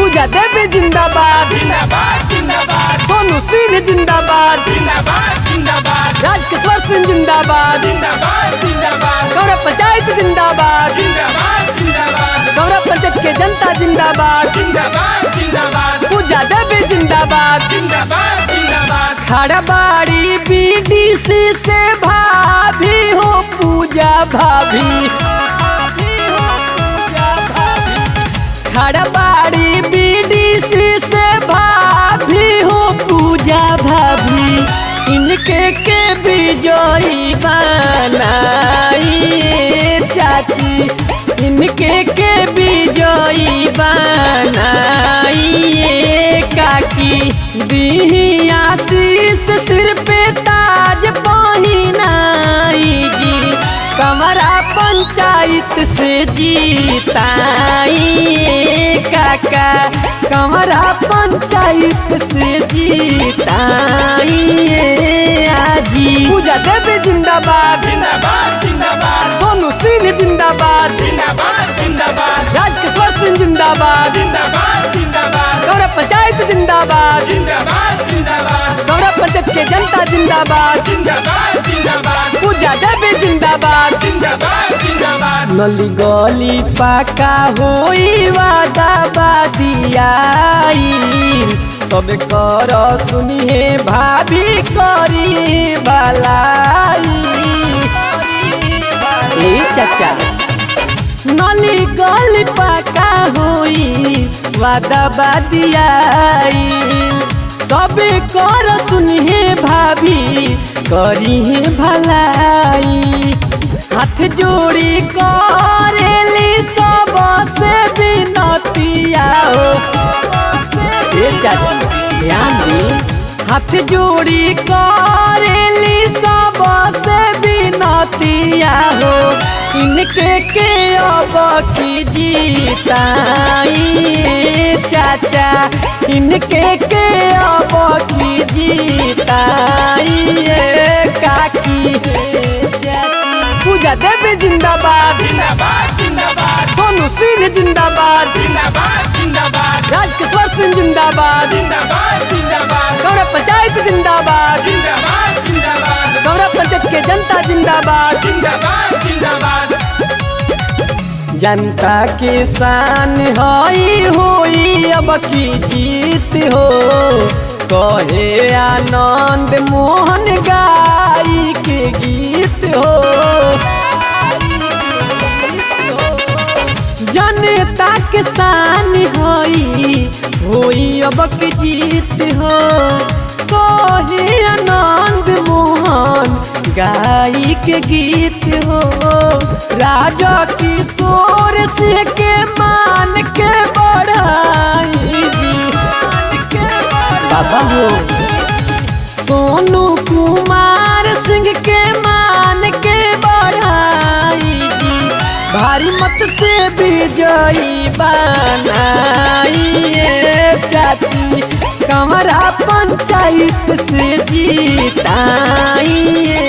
पूजा देवी जिंदाबाद जिंदाबाद जिंदाबाद सोनू सिंह जिंदाबाद जिंदाबाद जिंदाबाद राजकिशोर सिंह जिंदाबाद जिंदाबाद जिंदाबाद गौरव पंचायत जिंदाबाद जिंदाबाद जिंदाबाद गौरव पंचायत के जनता जिंदाबाद जिंदाबाद जिंदाबाद पूजा देवी जिंदाबाद जिंदाबाद जिंदाबाद खड़बाड़ी बीडीसी से भाभी हो पूजा भाभी खड़बाड़ी बीडीसी से भाभी हो पूजा भाभी इनके के विजयी बनाइए चाची इनके के विजयी बनाइए काकी दी आशीष सिर पे ताज पहिनाएगी कमरा पंचायत से जीताइए काका कमरा पंचायत से जीताइए आजी पूजा देवी जिंदाबाद जिंदाबाद जिंदाबाद सोनू सिंह जिंदाबाद जिंदाबाद जिंदाबाद राजकिशोर सिंह जिंदाबाद जिंदाबाद जिंदाबाद गौरव पंचायत जिंदाबाद जिंदाबाद जिंदाबाद गौरव पंचायत के जनता जिंदाबाद जिंदाबाद जिंदाबाद पूजा देवी जिंदाबाद जिंदाबाद जिंदाबाद नली गली पाका होई वादा बादियाई सब कर सुनिए भाभी करी भलाई ए चाचा नली गली पाका होई वादा बादियाई सब कर सुनिए भाभी करी भलाई हाथ जोड़ी करेली सब से विनतिया हो ध्यान दी हाथ जोड़ी करेली सब से विनतिया हो इनके के अब की जीताइए चाचा इनके के अब की जीताइए काकी पूजा देवी जिंदाबाद जिंदाबाद जिंदाबाद सोनू सिंह जिंदाबाद जिंदाबाद जिंदाबाद राजकिशोर सिंह जिंदाबाद जिंदाबाद जिंदाबाद गौरव पंचायत जिंदाबाद जिंदाबाद जिंदाबाद गौरव पंचायत के जनता जिंदाबाद जिंदाबाद जिंदाबाद जनता के शान हई होई अब की जीत हो कहे आनंद मोहन गाई के गीत हो जनता के शान होई अब की जीत हो कहे आनंद मोहन गाई के गीत हो राजा किशोर सिंह के मान के बढ़ाई बाबा हो सोनू कुमार सिंह के मान के बढ़ाई भारी मत से विजयी बनाइए चाची कमरा पंचायत से जीताइए